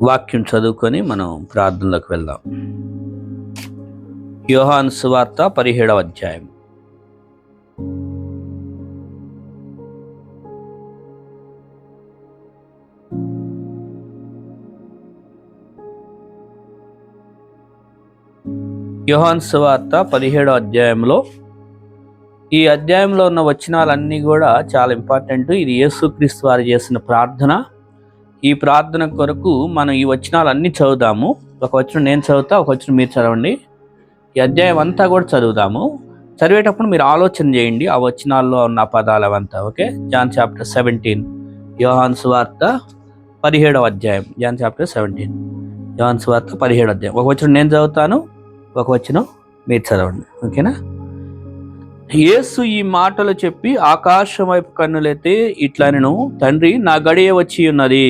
వాక్యం చదువుకొని మనం ప్రార్థనలోకి వెళ్దాం. యోహాను సువార్త 17వ అధ్యాయం. యోహాను సువార్త 17వ అధ్యాయంలో ఈ అధ్యాయంలో ఉన్న వచనాలన్నీ కూడా చాలా ఇంపార్టెంట్. ఇది యేసుక్రీస్తు వారు చేసిన ప్రార్థన. ఈ ప్రార్థన కొరకు మనం ఈ వచనాలన్నీ చదువుదాము. ఒక వచనం నేను చదువుతా, ఒక వచనం మీరు చదవండి. ఈ అధ్యాయం అంతా కూడా చదువుదాము. చదివేటప్పుడు మీరు ఆలోచన చేయండి ఆ వచనాల్లో ఉన్న పదాలు అవంతా. ఓకే, జాన్ చాప్టర్ 17, యోహాను సువార్త 17వ అధ్యాయం. జాన్ చాప్టర్ 17, యోహాను సువార్త 17వ అధ్యాయం. ఒక వచనం నేను చదువుతాను, ఒక వచనం మీరు చదవండి. ఓకేనా? యేసు ఈ మాటలు చెప్పి ఆకాశం వైపు కన్నులెత్తి ఇట్లనెను, తండ్రి, నా గడియ వచ్చి ఉన్నది.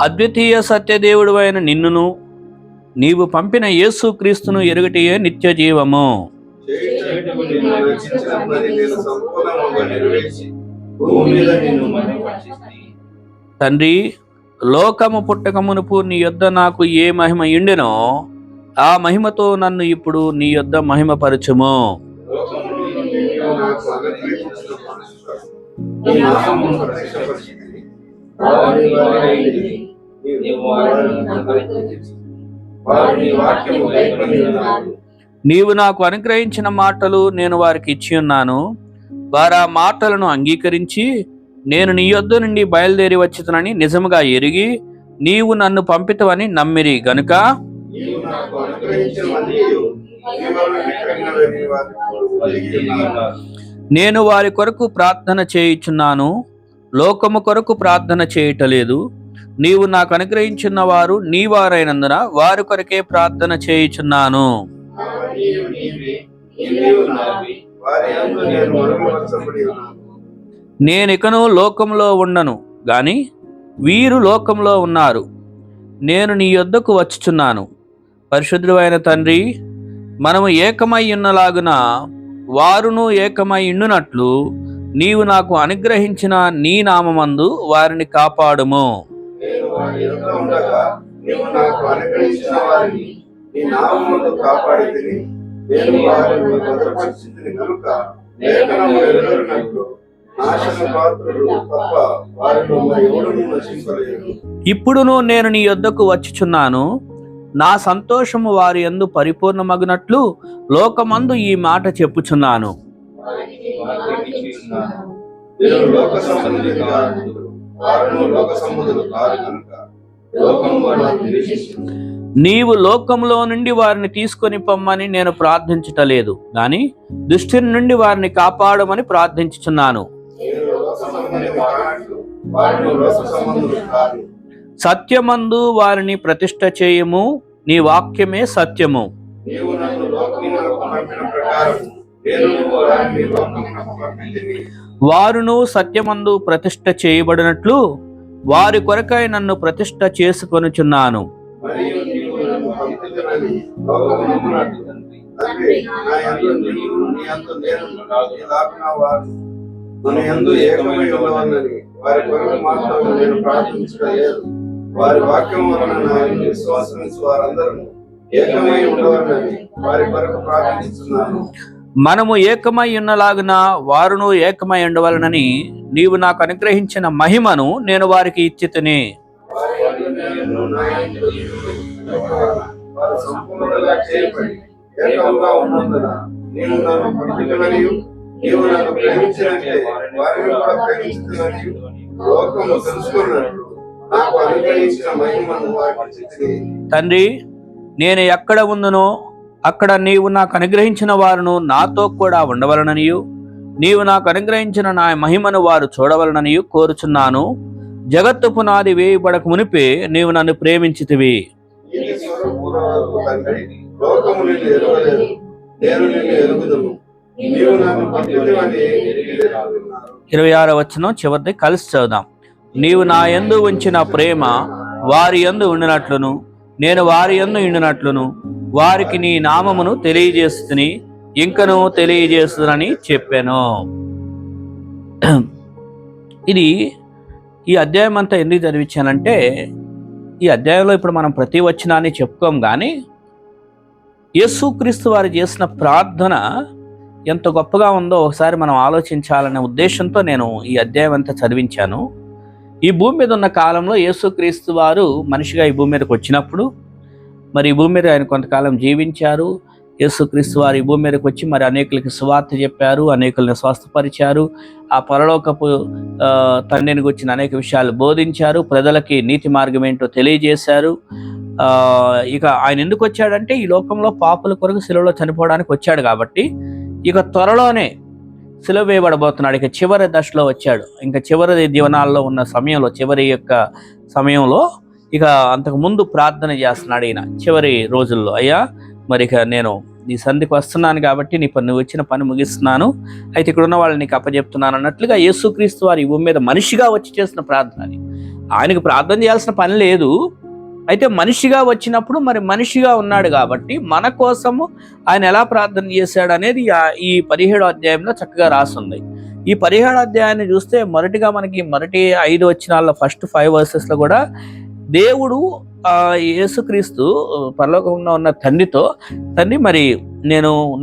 అద్వితీయ సత్యదేవుడు అయిన నిన్నును నీవు పంపిన యేసు క్రీస్తును ఎరుగటియే నిత్య జీవము. తండ్రి, లోకము పుట్టక మునుపు నీ యొద్ద నాకు ఏ మహిమ ఉండెనో ఆ మహిమతో నన్ను ఇప్పుడు నీ యొద్ద మహిమపరచుము. నీవు నాకు అనుగ్రహించిన మాటలు నేను వారికి ఇచ్చి ఉన్నాను. వారు ఆ మాటలను అంగీకరించి నేను నీ యొద్ద నుండి బయలుదేరి వచ్చునని నిజముగా ఎరిగి నీవు నన్ను పంపితవని నమ్మిరి గనుక నేను వారి కొరకు ప్రార్థన చేయుచున్నాను. లోకము కొరకు ప్రార్థన చేయటలేదు. నీవు నాకు అనుగ్రహించిన వారు నీ వారైనందున వారి కొరకే ప్రార్థన చేయుచున్నాను. నేనికను లోకంలో ఉండను గాని వీరు లోకంలో ఉన్నారు. నేను నీ యొద్దకు వచ్చుచున్నాను. పరిశుద్ధుడైన తండ్రి, మనము ఏకమై ఉన్నలాగున వారును ఏకమై ఉండునట్లు నీవు నాకు అనుగ్రహించిన నీ నామమందు వారిని కాపాడుము. ఇప్పుడును నేను నీ యొద్దకు వచ్చుచున్నాను. నా సంతోషము వారి యందు పరిపూర్ణమగునట్లు లోకమందు ఈ మాట చెప్పుచున్నాను. నీవు లోకంలో నుండి వారిని తీసుకొని పొమ్మని నేను ప్రార్థించటలేదు గాని దుష్టి నుండి వారిని కాపాడమని ప్రార్థించుచున్నాను. సత్యమందు వారిని ప్రతిష్ఠ చేయము. నీ వాక్యమే సత్యము. వారును సత్యమందు ప్రతిష్ఠ చేయబడినట్లు వారి కొరకై నన్ను ప్రతిష్ఠ చేసుకొనుచున్నాను. వారి వాక్యం వలన విశ్వాసం వారందరూ ఏకమై ఉండవాలని వారి కొరకు ప్రార్థిస్తున్నాను. మనము ఏకమై ఉన్నలాగున వారును ఏకమై ఉండవలనని నీవు నాకు అనుగ్రహించిన మహిమను నేను వారికి ఇచ్చితిని. తండ్రి, నేను ఎక్కడ ఉందునో అక్కడ నీవు నాకు అనుగ్రహించిన వారును నాతో కూడా ఉండవలననియు నీవు నాకు అనుగ్రహించిన నా మహిమను వారు చూడవలననియు కోరుచున్నాను. జగత్తు పునాది వేయబడక మునిపే నీవు నన్ను ప్రేమించితివి. 26వ వచనం చివరిది కలిసి చదువుదాం. నీవు నా యందు ఉంచిన ప్రేమ వారి యందు ఉండినట్లును నేను వారి యందు ఉండినట్లును వారికి నీ నామమును తెలియజేస్తుని ఇంకను తెలియజేస్తునని చెప్పాను. ఇది ఈ అధ్యాయం అంతా ఎందుకు చదివించానంటే, ఈ అధ్యాయంలో ఇప్పుడు మనం ప్రతి వచనాన్ని చెప్పుకోం, కానీ యేసుక్రీస్తు వారు చేసిన ప్రార్థన ఎంత గొప్పగా ఉందో ఒకసారి మనం ఆలోచించాలనే ఉద్దేశంతో నేను ఈ అధ్యాయం అంతా చదివించాను. ఈ భూమి మీద ఉన్న కాలంలో యేసుక్రీస్తు వారు మనిషిగా ఈ భూమి మీదకి వచ్చినప్పుడు, మరి ఈ భూమి మీద ఆయన కొంతకాలం జీవించారు. యేసుక్రీస్తు వారు ఈ భూమి మీదకి వచ్చి మరి అనేకులకి సువార్త చెప్పారు, అనేకుల్ని స్వస్థపరిచారు, ఆ పరలోకపు తండ్రిని గురించిన అనేక విషయాలు బోధించారు, ప్రజలకి నీతి మార్గం ఏంటో తెలియజేశారు. ఇక ఆయన ఎందుకు వచ్చాడంటే ఈ లోకంలో పాపుల కొరకు శిలువలో చనిపోవడానికి వచ్చాడు కాబట్టి ఇక త్వరలోనే సిలువ వేయబడబోతున్నాడు. ఇక చివరి దశలో వచ్చాడు. ఇంకా చివరి జీవనాల్లో ఉన్న సమయంలో, చివరి యొక్క సమయంలో ఇక అంతకు ముందు ప్రార్థన చేస్తున్నాడు ఈయన చివరి రోజుల్లో. అయ్యా, మరి ఇక నేను నీ సంధికి వస్తున్నాను కాబట్టి నువ్వు వచ్చిన పని ముగిస్తున్నాను, అయితే ఇక్కడ ఉన్న వాళ్ళని నీకు అప్పచెప్తున్నాను అన్నట్లుగా యేసుక్రీస్తు వారు ఈ భూమి మీద మనిషిగా వచ్చి చేసిన ప్రార్థన. ఆయనకు ప్రార్థన చేయాల్సిన పని లేదు, అయితే మనిషిగా వచ్చినప్పుడు మరి మనిషిగా ఉన్నాడు కాబట్టి మన కోసము ఆయన ఎలా ప్రార్థన చేశాడు అనేది ఈ 17వ అధ్యాయంలో చక్కగా రాస్తుంది. ఈ 17వ అధ్యాయాన్ని చూస్తే మొదటి 5 వచనాల్లో ఫస్ట్ 5 వర్సెస్లో కూడా దేవుడు యేసుక్రీస్తు పరలోకంలో ఉన్న తండ్రి మరి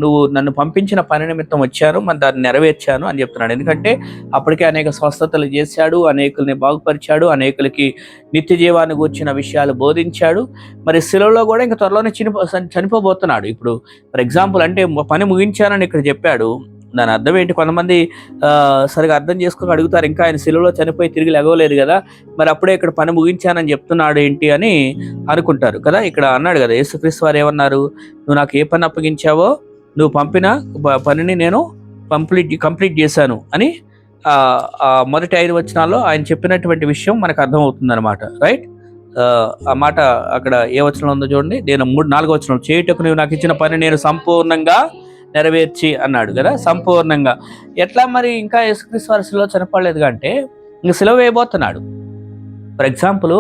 నువ్వు నన్ను పంపించిన పని నిమిత్తం వచ్చాను, మరి దాన్ని నెరవేర్చాను అని చెప్తున్నాడు. ఎందుకంటే అప్పటికే అనేక స్వస్థతలు చేశాడు, అనేకుల్ని బాగుపరిచాడు, అనేకులకి నిత్య జీవాన్ని గూర్చిన విషయాలు బోధించాడు. మరి శిలువలో కూడా ఇంకా త్వరలోనే చనిపోబోతున్నాడు. ఇప్పుడు ఫర్ ఎగ్జాంపుల్ అంటే పని ముగించానని ఇక్కడ చెప్పాడు, దాని అర్థం ఏంటి? కొంతమంది సరిగా అర్థం చేసుకోక అడుగుతారు, ఇంకా ఆయన శిలువలో చనిపోయి తిరిగి లెగవలేదు కదా, మరి అప్పుడే ఇక్కడ పని ముగించానని చెప్తున్నాడు ఏంటి అని అనుకుంటారు కదా. ఇక్కడ అన్నాడు కదా యేసుక్రీస్తు వారు ఏమన్నారు, నువ్వు నాకు ఏ పని అప్పగించావో నువ్వు పంపిన పనిని నేను కంప్లీట్ చేశాను అని మొదటి 5 వచనాల్లో ఆయన చెప్పినటువంటి విషయం మనకు అర్థమవుతుంది అనమాట. రైట్? ఆ మాట అక్కడ ఏ వచనంలో ఉందో చూడండి. నేను 4వ వచనం, చేయుటకు నువ్వు నాకు ఇచ్చిన పని నేను సంపూర్ణంగా నెరవేర్చి అన్నాడు కదా. సంపూర్ణంగా ఎట్లా? మరి ఇంకా యేసుక్రీస్తు వారు శిలువలో చనిపోలేదు అంటే ఇంక సిలువ వేయబోతున్నాడు. ఫర్ ఎగ్జాంపుల్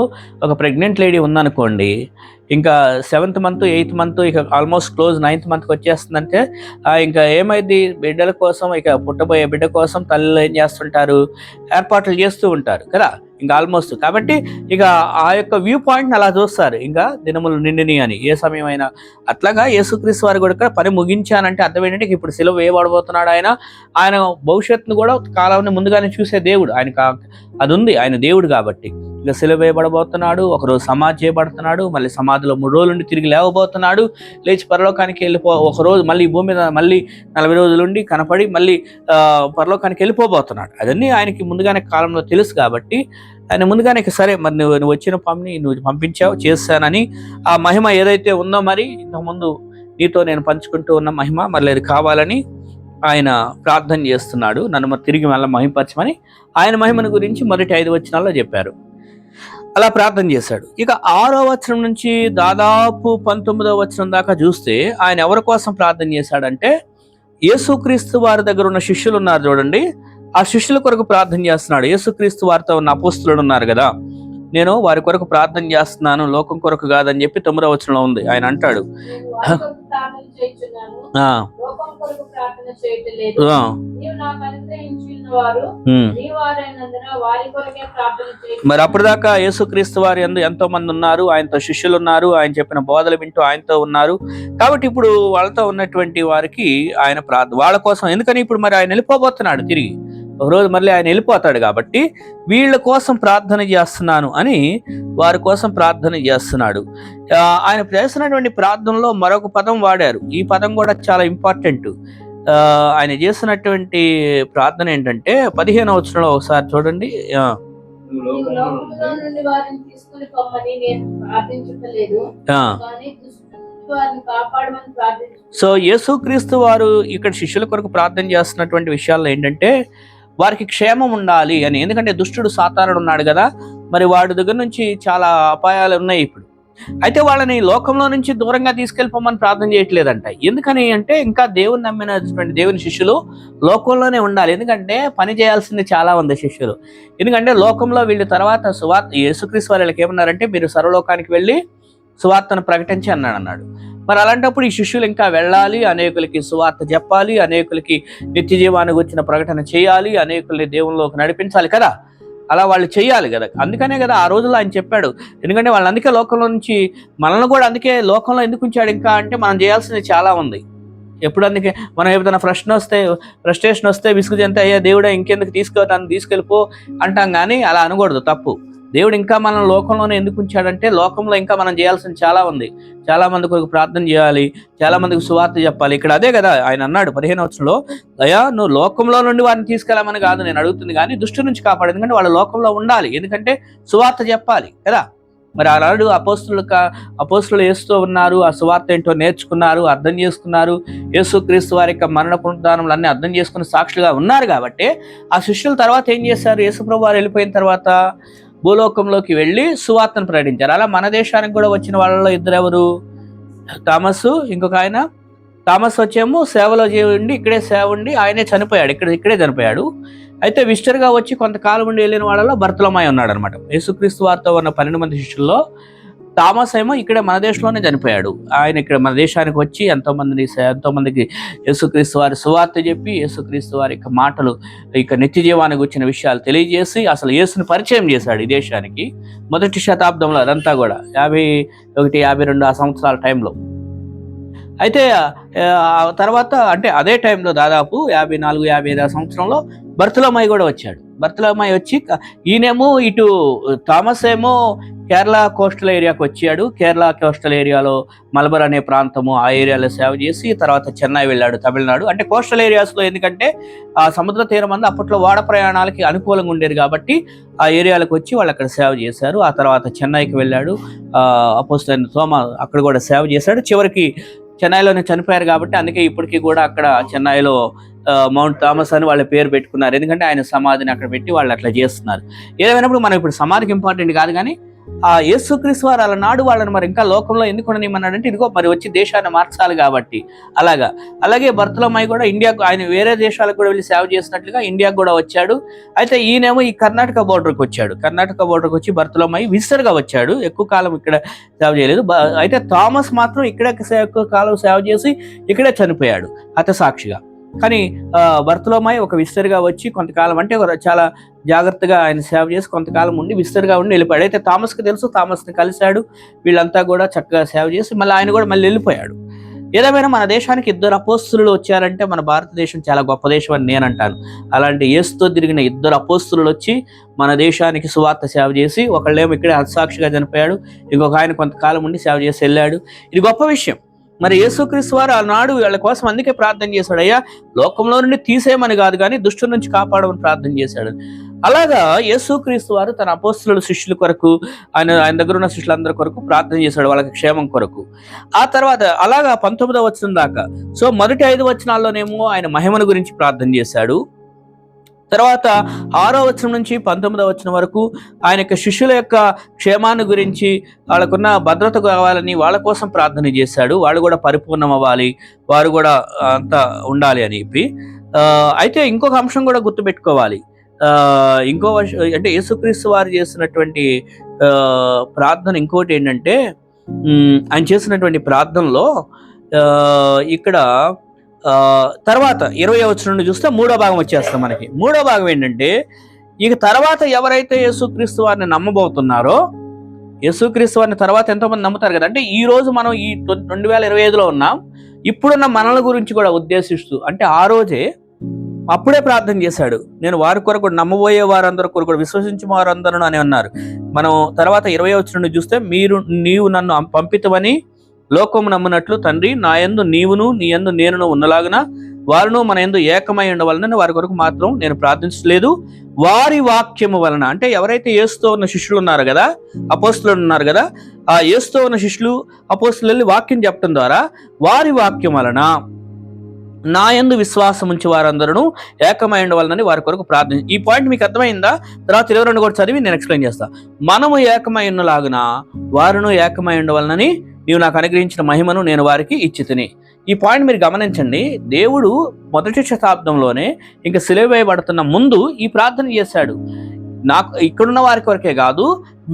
ఒక ప్రెగ్నెంట్ లేడీ ఉందనుకోండి, ఇంకా 7th మంత్ 8th మంత్ ఇక ఆల్మోస్ట్ క్లోజ్ 9th మంత్కి వచ్చేస్తుందంటే ఇంకా ఏమైంది? బిడ్డల కోసం, ఇక పుట్టబోయే బిడ్డ కోసం తల్లిలో ఏం చేస్తుంటారు? ఏర్పాట్లు చేస్తూ ఉంటారు కదా, ఇంకా ఆల్మోస్ట్. కాబట్టి ఇక ఆ యొక్క వ్యూ పాయింట్ని అలా చూస్తారు, ఇంకా దినములు నిండిని అని ఏ సమయమైనా. అట్లాగా యేసుక్రీస్తు వారు కూడా పని ముగించానంటే అర్థం ఏంటంటే ఇప్పుడు సిలువ వేయబడబోతున్నాడు. ఆయన భవిష్యత్తును కూడా కాలాన్ని ముందుగానే చూసే దేవుడు, ఆయనకు అది ఉంది, ఆయన దేవుడు కాబట్టి. ఇక సిలువ వేయబడబోతున్నాడు, ఒకరోజు సమాధి చేయబడుతున్నాడు, మళ్ళీ సమాధిలో 3 రోజుల నుండి తిరిగి లేవబోతున్నాడు, లేచి పరలోకానికి ఒకరోజు మళ్ళీ భూమి మీద మళ్ళీ 40 రోజులుండి కనపడి మళ్ళీ పరలోకానికి వెళ్ళిపోబోతున్నాడు. అదన్నీ ఆయనకి ముందుగానే కాలంలో తెలుసు కాబట్టి ఆయన ముందుగానే సరే మరి నువ్వు వచ్చిన పని నువ్వు పంపించావు, చేశానని ఆ మహిమ ఏదైతే ఉందో మరి ఇంతకుముందు నీతో నేను పంచుకుంటూ ఉన్న మహిమ మళ్ళీ అది కావాలని ఆయన ప్రార్థన చేస్తున్నాడు, నన్ను మరి తిరిగి మళ్ళీ మహిమపరచమని. ఆయన మహిమను గురించి మొదటి 5 వచనాల్లో చెప్పారు. అలా ప్రార్థన చేశాడు. ఇక 6వ వచనం నుంచి దాదాపు 19వ వచనం దాకా చూస్తే ఆయన ఎవరి కోసం ప్రార్థన చేశాడంటే యేసుక్రీస్తు వారి దగ్గర ఉన్న శిష్యులు ఉన్నారు చూడండి, ఆ శిష్యుల కొరకు ప్రార్థన చేస్తున్నాడు. యేసుక్రీస్తు వారితో ఉన్న అపోస్తులుడు ఉన్నారు కదా, నేను వారి కొరకు ప్రార్థన చేస్తున్నాను, లోకం కొరకు కాదని చెప్పి 9వ వచనంలో ఉంది. ఆయన అంటాడు మరి అప్పటిదాకా యేసుక్రీస్తు వారి ఎంతో మంది ఉన్నారు, ఆయనతో శిష్యులు ఉన్నారు, ఆయన చెప్పిన బోధలు వింటూ ఆయనతో ఉన్నారు. కాబట్టి ఇప్పుడు వాళ్ళతో ఉన్నటువంటి వారికి ఆయన వాళ్ళ కోసం, ఎందుకని ఇప్పుడు మరి ఆయన వెళ్ళిపోబోతున్నాడు తిరిగి, ఒకరోజు మళ్ళీ ఆయన వెళ్ళిపోతాడు కాబట్టి వీళ్ళ కోసం ప్రార్థన చేస్తున్నాను అని వారి కోసం ప్రార్థన చేస్తున్నాడు. ఆయన చేస్తున్నటువంటి ప్రార్థనలో మరొక పదం వాడారు, ఈ పదం కూడా చాలా ఇంపార్టెంట్. ఆయన చేస్తున్నటువంటి ప్రార్థన ఏంటంటే 15వ వచనంలో ఒకసారి చూడండి. సో యేసుక్రీస్తు వారు ఇక్కడ శిష్యుల కొరకు ప్రార్థన చేస్తున్నటువంటి విషయాల్లో ఏంటంటే వారికి క్షేమం ఉండాలి అని. ఎందుకంటే దుష్టుడు సాతానుడు ఉన్నాడు కదా, మరి వాడి దగ్గర నుంచి చాలా అపాయాలు ఉన్నాయి ఇప్పుడు. అయితే వాళ్ళని లోకంలో నుంచి దూరంగా తీసుకెళ్ళిపోమని ప్రార్థన చేయట్లేదంట. ఎందుకని అంటే ఇంకా దేవుని నమ్మినటువంటి దేవుని శిష్యులు లోకంలోనే ఉండాలి. ఎందుకంటే పని చేయాల్సింది చాలా ఉంది శిష్యులు. ఎందుకంటే లోకంలో వీళ్ళు తర్వాత యేసుక్రీస్తు వారు వీళ్ళకి ఏమన్నారంటే మీరు సర్వలోకానికి వెళ్ళి సువార్తను ప్రకటించి అన్నాడు. మరి అలాంటప్పుడు ఈ శిష్యులు ఇంకా వెళ్ళాలి, అనేకులకి సువార్త చెప్పాలి, అనేకులకి నిత్య జీవానికి వచ్చిన ప్రకటన చేయాలి, అనేకుల్ని దేవునిలోకి నడిపించాలి కదా. అలా వాళ్ళు చేయాలి కదా. అందుకనే కదా ఆ రోజుల్లో ఆయన చెప్పాడు. ఎందుకంటే వాళ్ళు అందుకే లోకంలో నుంచి మనల్ని కూడా అందుకే లోకంలో ఎందుకు ఉంచాడు ఇంకా అంటే మనం చేయాల్సింది చాలా ఉంది. ఎప్పుడు అందుకే మనం ఏదైనా ఫ్రస్ట్రేషన్ వస్తే విసుగు చెందితే అయ్యా దేవుడా ఇంకెందుకు తీసుకెళ్ళిపో అంటాం, కానీ అలా అనకూడదు, తప్పు. దేవుడు ఇంకా మనం లోకంలోనే ఎందుకు ఉంచాడంటే లోకంలో ఇంకా మనం చేయాల్సింది చాలా ఉంది. చాలా మంది కొరకు ప్రార్థన చేయాలి, చాలా మందికి సువార్త చెప్పాలి. ఇక్కడ అదే కదా ఆయన అన్నాడు 15వ వచనంలో, అయ్యా నువ్వు లోకంలో నుండి వారిని తీసుకెళ్ళమని కాదు నేను అడుగుతుంది, కానీ దుష్టు నుంచి కాపాడు. ఎందుకంటే వాళ్ళ లోకంలో ఉండాలి, ఎందుకంటే సువార్త చెప్పాలి కదా. మరి అలాంటి అపోస్తులు యేసుతో ఉన్నారు, ఆ సువార్త ఏంటో నేర్చుకున్నారు, అర్థం చేసుకున్నారు, యేసుక్రీస్తు వారి యొక్క మరణ పునరుద్ధానములు అన్ని అర్థం చేసుకుని సాక్షులుగా ఉన్నారు. కాబట్టి ఆ శిష్యుల తర్వాత ఏం చేశారు, యేసుప్రభువు వారు వెళ్ళిపోయిన తర్వాత భూలోకంలోకి వెళ్ళి సువార్తను ప్రకటించారు. అలా మన దేశానికి కూడా వచ్చిన వాళ్ళలో ఇద్దరెవరు, థామస్, ఇంకొక ఆయన. థామస్ వచ్చేమో సేవలో ఉండి ఇక్కడే సేవ ఉండి ఆయనే చనిపోయాడు, ఇక్కడే చనిపోయాడు. అయితే విజిటర్గా వచ్చి కొంతకాలం ఉండి వెళ్ళిన వాళ్ళలో బర్తలోమాయి ఉన్నాడు అనమాట. యేసుక్రీస్తు వారితో ఉన్న 12 మంది శిష్యుల్లో థామస్ ఏమో ఇక్కడే మన దేశంలోనే చనిపోయాడు. ఆయన ఇక్కడ మన దేశానికి వచ్చి ఎంతో మందికి యేసుక్రీస్తు వారి సువార్త చెప్పి, యేసుక్రీస్తు వారి యొక్క మాటలు ఇక నిత్య జీవానికి వచ్చిన విషయాలు తెలియజేసి అసలు యేసుని పరిచయం చేశాడు ఈ దేశానికి. మొదటి శతాబ్దంలో అదంతా కూడా 51-52 ఆ సంవత్సరాల టైంలో. అయితే తర్వాత అంటే అదే టైంలో దాదాపు 54-55 సంవత్సరంలో బర్తలోమాయి కూడా వచ్చాడు. బర్తలోమాయి వచ్చి ఈయనేమో ఇటు థామస్ ఏమో కేరళ కోస్టల్ ఏరియాకి వచ్చాడు. కేరళ కోస్టల్ ఏరియాలో మలబార్ అనే ప్రాంతము, ఆ ఏరియాలో సేవ చేసి తర్వాత చెన్నై వెళ్ళాడు, తమిళనాడు. అంటే కోస్టల్ ఏరియాస్లో ఎందుకంటే ఆ సముద్ర తీరం మంది అప్పట్లో వాడ ప్రయాణాలకి అనుకూలంగా ఉండేది కాబట్టి ఆ ఏరియాలకు వచ్చి వాళ్ళు అక్కడ సేవ చేశారు. ఆ తర్వాత చెన్నైకి వెళ్ళాడు, అపోస్తలుడైన తోమా అక్కడ కూడా సేవ చేశాడు. చివరికి చెన్నైలోనే చనిపోయారు కాబట్టి అందుకే ఇప్పటికీ కూడా అక్కడ చెన్నైలో మౌంట్ థామస్ అని వాళ్ళ పేరు పెట్టుకున్నారు. ఎందుకంటే ఆయన సమాధిని అక్కడ పెట్టి వాళ్ళు అట్లా చేస్తున్నారు. ఏదైనప్పుడు మనం ఇప్పుడు సమాధికి ఇంపార్టెంట్ కాదు, కానీ ఆ యేసుక్రీస్తు వారు అలనాడు వాళ్ళని మరి ఇంకా లోకంలో ఎందుకు ఉండనిమన్నాడంటే ఇదిగో మరి వచ్చి దేశాన్ని మార్చాలి కాబట్టి. అలాగే బర్తలోమాయి కూడా ఇండియాకు, ఆయన వేరే దేశాలకు కూడా వెళ్ళి సేవ చేసినట్లుగా ఇండియాకు కూడా వచ్చాడు. అయితే ఈయనేమో ఈ కర్ణాటక బోర్డర్కి వచ్చాడు. కర్ణాటక బోర్డర్కి వచ్చి బర్తలోమాయి విజిటర్గా వచ్చాడు, ఎక్కువ కాలం ఇక్కడ సేవ చేయలేదు. అయితే థామస్ మాత్రం ఇక్కడ ఎక్కువ కాలం సేవ చేసి ఇక్కడే చనిపోయాడు హతసాక్షిగా. కానీ బర్తలోమాయి ఒక విజిటర్గా వచ్చి కొంతకాలం, అంటే చాలా జాగ్రత్తగా ఆయన సేవ చేసి కొంతకాలం ఉండి విజిటర్గా ఉండి వెళ్ళిపోయాడు. అయితే థామస్కి తెలుసు, థామస్ని కలిశాడు, వీళ్ళంతా కూడా చక్కగా సేవ చేసి మళ్ళీ ఆయన కూడా మళ్ళీ వెళ్ళిపోయాడు. ఏదేమైనా మన దేశానికి 2 అపోస్తులు వచ్చారంటే మన భారతదేశం చాలా గొప్ప దేశం అని నేను అంటాను. అలాంటి యేసుతో తిరిగిన 2 అపోస్తులు వచ్చి మన దేశానికి సువార్త సేవ చేసి, ఒకళ్ళేమో ఇక్కడే హతసాక్షిగా చనిపోయాడు, ఇంకొక ఆయన కొంతకాలం ఉండి సేవ చేసి వెళ్ళాడు. ఇది గొప్ప విషయం. మరి యేసుక్రీస్తు వారు ఆనాడు వాళ్ళ కోసం అందుకే ప్రార్థన చేశాడు, అయ్యా లోకంలో నుండి తీసేయమని కాదు కానీ దుష్టు నుంచి కాపాడమని ప్రార్థన చేశాడు. అలాగా యేసుక్రీస్తు వారు తన అపోస్తలుల శిష్యుల కొరకు, ఆయన దగ్గర ఉన్న శిష్యులందరి కొరకు ప్రార్థన చేశాడు, వాళ్ళకి క్షేమం కొరకు. ఆ తర్వాత అలాగా 19వ వచనం దాకా. సో మొదటి 5 వచనాల్లోనేమో ఆయన మహిమను గురించి ప్రార్థన చేశాడు. తర్వాత 6వ వచనం నుంచి 19వ వచనం వరకు ఆయన యొక్క శిష్యుల యొక్క క్షేమాన్ని గురించి, వాళ్ళకున్న భద్రత కావాలని వాళ్ళ కోసం ప్రార్థన చేశాడు. వాళ్ళు కూడా పరిపూర్ణం అవ్వాలి, వారు కూడా అంతా ఉండాలి అని చెప్పి. అయితే ఇంకొక అంశం కూడా గుర్తుపెట్టుకోవాలి. అంటే యేసుక్రీస్తు వారు చేసినటువంటి ప్రార్థన ఇంకోటి ఏంటంటే, ఆయన చేసినటువంటి ప్రార్థనలో ఇక్కడ తర్వాత 20వ వచనం నుండి చూస్తే 3వ భాగం వచ్చేస్తాం మనకి. 3వ భాగం ఏంటంటే, ఇక తర్వాత ఎవరైతే యేసుక్రీస్తు వారిని నమ్మబోతున్నారో, యేసుక్రీస్తు వారిని తర్వాత ఎంతోమంది నమ్ముతారు కదా. అంటే ఈ రోజు మనం ఈ 2025లో ఉన్నాం, ఇప్పుడున్న మనల గురించి కూడా ఉద్దేశిస్తూ, అంటే ఆ రోజే అప్పుడే ప్రార్థన చేశాడు, నేను వారి కొరకు నమ్మబోయే వారందరూ కొరకు విశ్వసించే వారందరూ అని అన్నారు. మనం తర్వాత 20వ వచనం నుండి చూస్తే, నీవు నన్ను పంపితవని లోకము నమ్మునట్లు తండ్రి నా యందు నీవును నీ యందు నేనును ఉన్నలాగున వారును మన యందు ఏకమై ఉండవలనని వారి కొరకు మాత్రం నేను ప్రార్థించలేదు, వారి వాక్యము వలన. అంటే ఎవరైతే యేసుతో ఉన్న శిష్యులు ఉన్నారు కదా, అపోస్తలులు ఉన్నారు కదా, ఆ యేసుతో ఉన్న శిష్యులు అపోస్తలులు వెళ్ళి వాక్యం చెప్పడం ద్వారా వారి వాక్యం వలన నా యందు విశ్వాసం ఉంచి వారందరూ ఏకమై ఉండవాలని వారి కొరకు ప్రార్థన. ఈ పాయింట్ మీకు అర్థమైందా? తర్వాత 22 కూడా చదివి నేను ఎక్స్ప్లెయిన్ చేస్తా. మనము ఏకమై ఉన్నలాగున వారును ఏకమై ఉండవాలని నీవు నాకు అనుగ్రహించిన మహిమను నేను వారికి ఇచ్చితిని. ఈ పాయింట్ మీరు గమనించండి. దేవుడు మొదటి శతాబ్దంలోనే ఇంకా సిలువ వేయబడుతున్న ముందు ఈ ప్రార్థన చేశాడు. నాకు ఇక్కడున్న వారికి వరకే కాదు,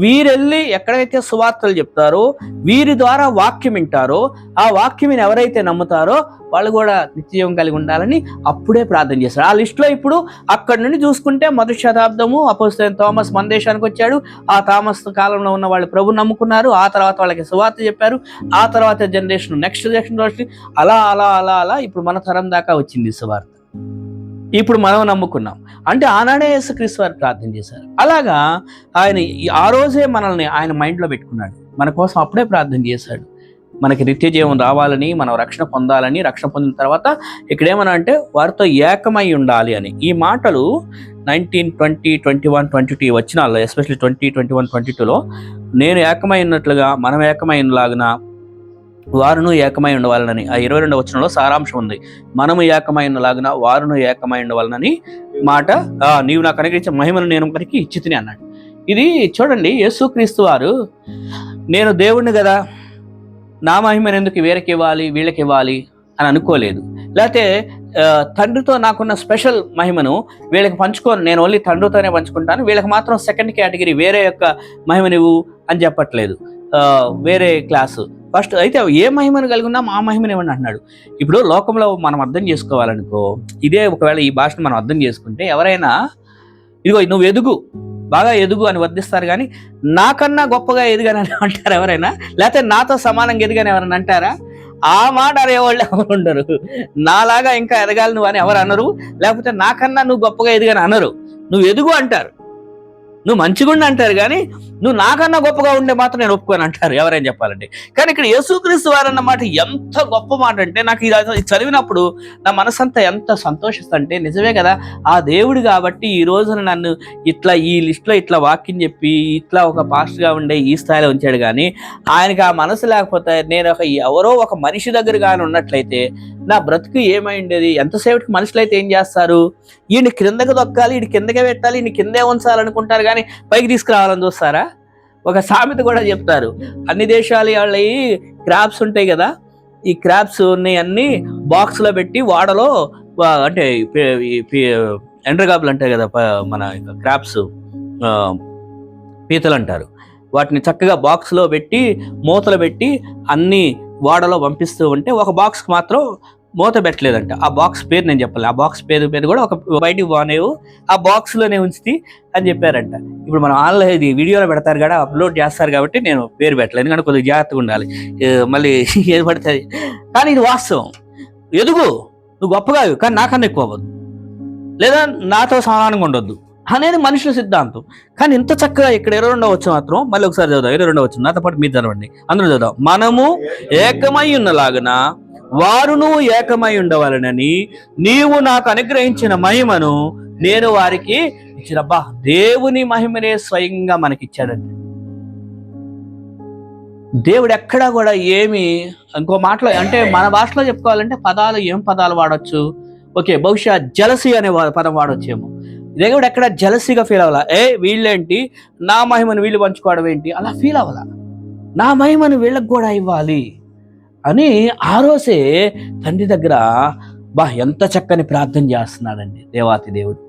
వీరెళ్ళి ఎక్కడైతే సువార్తలు చెప్తారో, వీరి ద్వారా వాక్యం వింటారో, ఆ వాక్యం ఎవరైతే నమ్ముతారో వాళ్ళు కూడా నిత్యజీవం కలిగి ఉండాలని అప్పుడే ప్రార్థన చేస్తారు. ఆ లిస్టులో ఇప్పుడు అక్కడి నుండి చూసుకుంటే మొదటి శతాబ్దము అపోస్తలుడైన థామస్ మన దేశానికి వచ్చాడు. ఆ థామస్ కాలంలో ఉన్న వాళ్ళు ప్రభు నమ్ముకున్నారు. ఆ తర్వాత వాళ్ళకి సువార్త చెప్పారు. ఆ తర్వాత జనరేషన్ నెక్స్ట్ జనరేషన్ అలా అలా అలా అలా ఇప్పుడు మన తరం దాకా వచ్చింది సువార్త. ఇప్పుడు మనం నమ్ముకున్నాం. అంటే ఆనాడే యేసుక్రీస్తు వారు ప్రార్థన చేశారు. అలాగా ఆయన ఆ రోజే మనల్ని ఆయన మైండ్లో పెట్టుకున్నాడు. మన కోసం అప్పుడే ప్రార్థన చేశాడు. మనకి నిత్య జీవం రావాలని, మనం రక్షణ పొందాలని, రక్షణ పొందిన తర్వాత ఇక్కడ ఏమన్నా అంటే వారితో ఏకమై ఉండాలి అని. ఈ మాటలు 19, 20, 21, 22 వచనాల్లో, ఎస్పెషల్లీ 20, 21, 22లో నేను ఏకమై ఉన్నట్లుగా మనం ఏకమై ఉన్నలాగున వారును ఏకమై ఉండవాలని ఆ 22వ వచనంలో సారాంశం ఉంది. మనము ఏకమై ఉన్నలాగున వారును ఏకమై ఉండవాలని మాట, నీవు నాకు అనుగ్రహించిన మహిమను నేను ఒకరికి ఇచ్చితిని అన్నాడు. ఇది చూడండి, యేసుక్రీస్తు వారు నేను దేవుణ్ణి కదా, నా మహిమను ఎందుకు వీళ్ళకి ఇవ్వాలి వీళ్ళకి ఇవ్వాలి అని అనుకోలేదు. లేకపోతే తండ్రితో నాకున్న స్పెషల్ మహిమను వీళ్ళకి పంచుకోను, నేను ఓన్లీ తండ్రితోనే పంచుకుంటాను, వీళ్ళకి మాత్రం సెకండ్ కేటగిరీ వేరే యొక్క మహిమనివ్వు అని చెప్పట్లేదు. వేరే క్లాసు ఫస్ట్ అయితే ఏ మహిమను కలిగి ఉన్నా ఆ మహిమను ఇవ్వండి అంటున్నాడు. ఇప్పుడు లోకంలో మనం అర్థం చేసుకోవాలనుకో, ఇదే ఒకవేళ ఈ భాషను మనం అర్థం చేసుకుంటే ఎవరైనా ఇదిగో నువ్వు ఎదుగు, బాగా ఎదుగు అని వర్ధిస్తారు, కానీ నాకన్నా గొప్పగా ఎదుగని అంటారు ఎవరైనా? లేకపోతే నాతో సమానంగా ఎదుగని ఎవరైనా అంటారా? ఆ మాట అనేవాళ్ళు ఎవరు ఉండరు. నాలాగా ఇంకా ఎదగాలి నువ్వు అని ఎవరు అనరు. లేకపోతే నాకన్నా నువ్వు గొప్పగా ఎదుగని అనరు. నువ్వు ఎదుగు అంటారు, నువ్వు మంచిగుండి అంటారు, కానీ నువ్వు నాకన్నా గొప్పగా ఉండే మాత్రం నేను ఒప్పుకొని అంటారు ఎవరైనా చెప్పాలంటే. కానీ ఇక్కడ యేసుక్రీస్తు వారు అన్నమాట ఎంత గొప్ప మాట అంటే, నాకు ఇది చదివినప్పుడు నా మనసంతా ఎంత సంతోషిస్తుంటే, నిజమే కదా, ఆ దేవుడు కాబట్టి ఈ రోజున నన్ను ఇట్లా ఈ లిస్టులో ఇట్లా వాక్యం చెప్పి ఇట్లా ఒక పాస్టర్గా ఉండే ఈ స్థాయిలో ఉంచాడు. కానీ ఆయనకి ఆ మనసు లేకపోతే, నేను ఎవరో ఒక మనిషి దగ్గర కానీ ఉన్నట్లయితే నా బ్రతుకు ఏమై ఉండేది? ఎంతసేపటికి మనుషులు అయితే ఏం చేస్తారు, ఈయన క్రిందకి దొక్కాలి, ఈయన కిందకే పెట్టాలి, ఈయన కిందే ఉంచాలనుకుంటారు, కానీ పైకి తీసుకురావాలని చూస్తారా? ఒక సామెత కూడా చెప్తారు, అన్ని దేశాలు వాళ్ళ క్రాబ్స్ ఉంటాయి కదా, ఈ క్రాబ్స్ అన్ని బాక్స్లో పెట్టి వాడలో, అంటే ఎండ్రగాబులు అంటాయి కదా మన క్రాబ్స్, పీతలు అంటారు, వాటిని చక్కగా బాక్స్లో పెట్టి మూతలు పెట్టి అన్ని వాడలో పంపిస్తూ ఉంటే ఒక బాక్స్కి మాత్రం మూత పెట్టలేదంట. ఆ బాక్స్ పేరు నేను చెప్పాలి, ఆ బాక్స్ పేరు కూడా ఒక బయటికి బానేవు, ఆ బాక్స్లోనే ఉంచుతి అని చెప్పారంట. ఇప్పుడు మనం ఆన్లైన్ ఇది వీడియోలో పెడతారు కదా, అప్లోడ్ చేస్తారు కాబట్టి నేను పేరు పెట్టలేదు, ఎందుకంటే కొద్దిగా జాగ్రత్తగా ఉండాలి, మళ్ళీ ఏది పడుతుంది. కానీ ఇది వాస్తవం. ఎదుగు, నువ్వు గొప్పగా కానీ నాకన్నా ఎక్కువ అవ్వద్దు, లేదా నాతో సమానంగా ఉండొద్దు అనేది మనుషుల సిద్ధాంతం. కానీ ఇంత చక్కగా ఇక్కడ 22వ వచనం మాత్రం మళ్ళీ ఒకసారి చదువుదాం. 22వ వచనం నాతో పాటు మీరు చదవండి, అందరూ చదువుదాం. మనము ఏకమై ఉన్నలాగున వారును ఏకమై ఉండవాలనని నీవు నాకు అనుగ్రహించిన మహిమను నేను వారికి ఇచ్చినబ్బా. దేవుని మహిమనే స్వయంగా మనకిచ్చాడండి. దేవుడు ఎక్కడా కూడా ఏమి ఇంకో మాటలో, అంటే మన భాషలో చెప్పుకోవాలంటే పదాలు ఏం పదాలు వాడచ్చు, ఓకే, బహుశా జలసి అనే పదం వాడొచ్చేమో. దేవుడు ఎక్కడ జలసిగా ఫీల్ అవ్వాలా, వీళ్ళేంటి నా మహిమను వీళ్ళు పంచుకోవడం ఏంటి, అలా ఫీల్ అవ్వాలా, నా మహిమను వీళ్ళకి కూడా ఇవ్వాలి అని ఆ రోజే తండ్రి దగ్గర ఎంత చక్కని ప్రార్థన చేస్తున్నాడండి దేవాతి దేవుడు.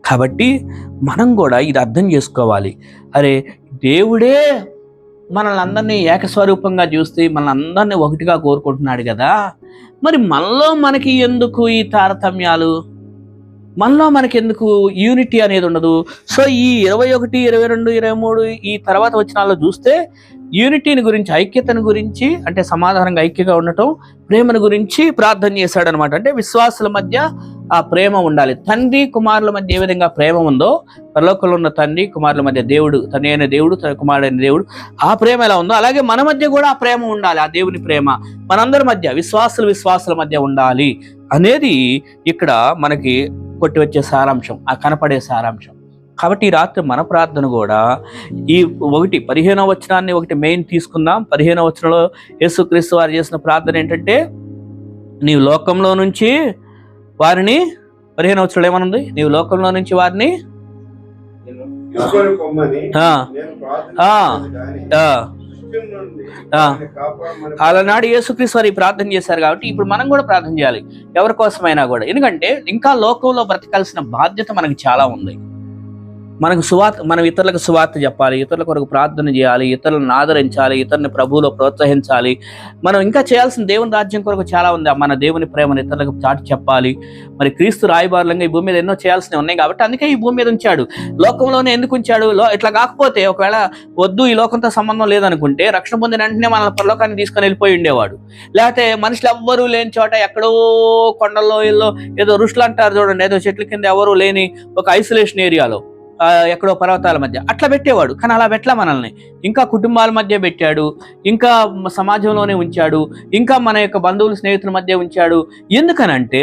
కాబట్టి మనం కూడా ఇది అర్థం చేసుకోవాలి. అరే, దేవుడే మనల్ని అందరినీ ఏకస్వరూపంగా చూస్తే మనల్ని అందరినీ ఒకటిగా కోరుకుంటున్నాడు కదా, మరి మనలో మనకి ఎందుకు ఈ తారతమ్యాలు, మనలో మనకి ఎందుకు యూనిటీ అనేది ఉండదు? సో ఈ 21, 22, 23 ఈ తర్వాత వచనాల్లో చూస్తే యూనిటీని గురించి, ఐక్యతను గురించి, అంటే సమాధానంగా ఐక్యగా ఉండటం, ప్రేమను గురించి ప్రార్థన చేశాడు అనమాట. అంటే విశ్వాసుల మధ్య ఆ ప్రేమ ఉండాలి. తండ్రి కుమారుల మధ్య ఏ విధంగా ప్రేమ ఉందో, పరలోకంలో ఉన్న తండ్రి కుమారుల మధ్య దేవుడు, తండ్రి అయిన దేవుడు కుమారుడైన దేవుడు, ఆ ప్రేమ ఎలా ఉందో అలాగే మన మధ్య కూడా ఆ ప్రేమ ఉండాలి. ఆ దేవుని ప్రేమ మనందరి మధ్య, విశ్వాసుల మధ్య ఉండాలి అనేది ఇక్కడ మనకి కొట్టి వచ్చే సారాంశం, ఆ కనపడే సారాంశం. కాబట్టి ఈ రాత్రి మన ప్రార్థన కూడా ఈ 15వ వచనాన్ని ఒకటి మెయిన్ తీసుకుందాం. 15వ వచనంలో యేసుక్రీస్తు వారు చేసిన ప్రార్థన ఏంటంటే, నీవు లోకంలో నుంచి వారిని, 15వ వచనంలో ఏమనుంది, నీవు లోకంలో నుంచి వారిని అలానాడు యేసుక్రీస్తు వారు ప్రార్థన చేశారు. కాబట్టి ఇప్పుడు మనం కూడా ప్రార్థన చేయాలి ఎవరి కోసమైనా కూడా. ఎందుకంటే ఇంకా లోకంలో బ్రతకాల్సిన బాధ్యత మనకి చాలా ఉంది. మనం ఇతరులకు సువార్త చెప్పాలి, ఇతరుల కొరకు ప్రార్థన చేయాలి, ఇతరులను ఆదరించాలి, ఇతరుని ప్రభువులో ప్రోత్సహించాలి. మనం ఇంకా చేయాల్సిన దేవుని రాజ్యం కొరకు చాలా ఉంది. మన దేవుని ప్రేమను ఇతరులకు చాటి చెప్పాలి. మరి క్రీస్తు రాయబారులంగా ఈ భూమి మీద ఎన్నో చేయాల్సినవి ఉన్నాయి కాబట్టి అందుకే ఈ భూమి మీద ఉంచాడు. లోకంలోనే ఎందుకు ఉంచాడు? ఇట్లా కాకపోతే ఒకవేళ వద్దు ఈ లోకంతో సంబంధం లేదనుకుంటే రక్షణ పొందిన వెంటనే మన పరలోకాన్ని తీసుకొని వెళ్ళిపోయి ఉండేవాడు. లేకపోతే మనుషులు ఎవ్వరూ లేని చోట ఎక్కడో కొండల్లో ఇల్లో ఏదో ఋషులు అంటారు చూడండి, ఏదో చెట్ల కింద ఎవరూ లేని ఒక ఐసోలేషన్ ఏరియాలో ఎక్కడో పర్వతాల మధ్య అట్లా పెట్టేవాడు. కానీ అలా పెట్టలా మనల్ని. ఇంకా కుటుంబాల మధ్య పెట్టాడు, ఇంకా సమాజంలోనే ఉంచాడు, ఇంకా మన యొక్క బంధువులు స్నేహితుల మధ్య ఉంచాడు. ఎందుకనంటే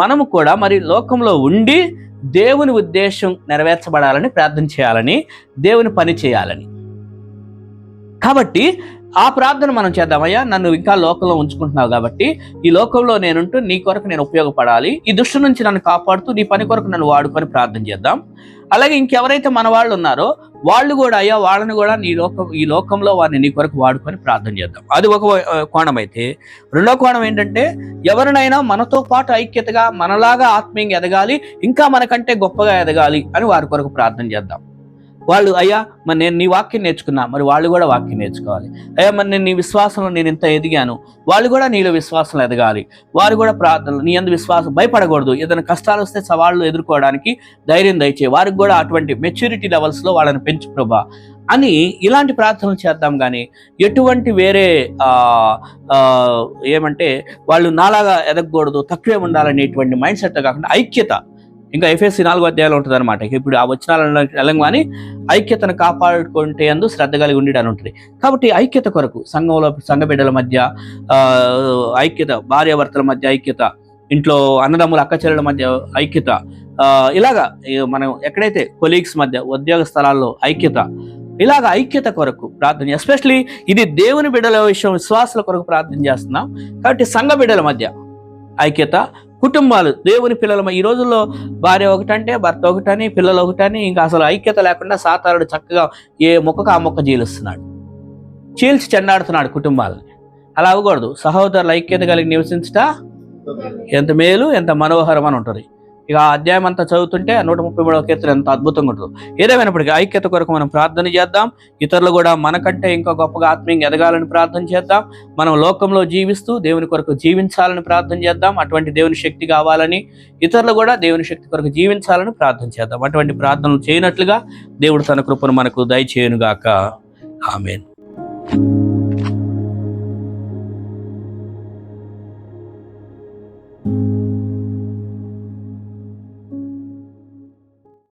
మనము కూడా మరి లోకంలో ఉండి దేవుని ఉద్దేశం నెరవేర్చబడాలని ప్రార్థన చేయాలని, దేవుని పని చేయాలని. కాబట్టి ఆ ప్రార్థన మనం చేద్దామయ్యా, నన్ను ఇంకా లోకంలో ఉంచుకుంటున్నావు కాబట్టి ఈ లోకంలో నేనుంటూ నీ కొరకు నేను ఉపయోగపడాలి, ఈ దుష్టు నుంచి నన్ను కాపాడుతూ నీ పని కొరకు నన్ను వాడుకొని ప్రార్థన చేద్దాం. అలాగే ఇంకెవరైతే మన వాళ్ళు ఉన్నారో వాళ్ళు కూడా అయ్యా వాళ్ళని కూడా ఈ లోకంలో వారిని నీ కొరకు వాడుకొని ప్రార్థన చేద్దాం. అది ఒక కోణం అయితే, రెండో కోణం ఏంటంటే ఎవరినైనా మనతో పాటు ఐక్యతగా మనలాగా ఆత్మీయంగా ఎదగాలి, ఇంకా మనకంటే గొప్పగా ఎదగాలి అని వారి కొరకు ప్రార్థన చేద్దాం. వాళ్ళు అయ్యా మరి నేను నీ వాక్యం నేర్చుకున్నా, మరి వాళ్ళు కూడా వాక్యం నేర్చుకోవాలి. అయ్యా మరి నేను నీ విశ్వాసంలో నేను ఇంత ఎదిగాను, వాళ్ళు కూడా నీలో విశ్వాసంలో ఎదగాలి. వారు కూడా ప్రార్థనలు నీ యందు విశ్వాసం, భయపడకూడదు. ఏదైనా కష్టాలు వస్తే సవాళ్ళు ఎదుర్కోవడానికి ధైర్యం దయచేయి. వారికి కూడా అటువంటి మెచ్యూరిటీ లెవెల్స్లో వాళ్ళని పెంచు ప్రభా అని ఇలాంటి ప్రార్థనలు చేద్దాం. కానీ ఎటువంటి వేరే ఏమంటే వాళ్ళు నాలాగా ఎదగకూడదు, తక్కువే ఉండాలనేటువంటి మైండ్ సెట్ కాకుండా ఐక్యత. ఇంకా ఎఫెసీ 4వ అధ్యాయంలో ఉంటుంది అనమాట. ఇప్పుడు ఆ వచనాలను వెళ్ళంగానే ఐక్యతను కాపాడుకుంటే అందు శ్రద్ధ కలిగి ఉండేటని ఉంటుంది. కాబట్టి ఐక్యత కొరకు సంఘ బిడ్డల మధ్య ఐక్యత, భార్యాభర్తల మధ్య ఐక్యత, ఇంట్లో అన్నదమ్ముల అక్క చెల్లెల మధ్య ఐక్యత, ఇలాగా మనం ఎక్కడైతే కొలీగ్స్ మధ్య, ఉద్యోగ స్థలాల్లో ఐక్యత, ఇలాగ ఐక్యత కొరకు ప్రార్థన. ఎస్పెషలీ ఇది దేవుని బిడ్డల విషయం, విశ్వాసాల కొరకు ప్రార్థన చేస్తున్నాం కాబట్టి సంఘ బిడ్డల మధ్య ఐక్యత, కుటుంబాలు, దేవుని పిల్లల ఈ రోజుల్లో భార్య ఒకటంటే భర్త ఒకటని, పిల్లలు ఒకటని, ఇంకా అసలు ఐక్యత లేకుండా సాతానుడు చక్కగా ఏ మొక్కకు ఆ మొక్క చీలుస్తున్నాడు, చీల్చి చెండాడుతున్నాడు కుటుంబాలని. అలా అవ్వకూడదు. సహోదరుల ఐక్యత కలిగి నివసించట ఎంత మేలు, ఎంత మనోహరం అని ఉంటుంది. ఇక ఆ అధ్యాయం అంతా చదువుతుంటే 133వ కీర్తన ఎంత అద్భుతంగా ఉంటుందో. ఏదేమైనప్పటికీ ఐక్యత కొరకు మనం ప్రార్థన చేద్దాం. ఇతరులు కూడా మనకంటే ఇంకా గొప్పగా ఆత్మీయంగా ఎదగాలని ప్రార్థన చేద్దాం. మనం లోకంలో జీవిస్తూ దేవుని కొరకు జీవించాలని ప్రార్థన చేద్దాం. అటువంటి దేవుని శక్తి కావాలని, ఇతరులు కూడా దేవుని శక్తి కొరకు జీవించాలని ప్రార్థన చేద్దాం. అటువంటి ప్రార్థనలు చేయనట్లుగా దేవుడు తన కృపను మనకు దయచేయునుగాక. ఆమేన్.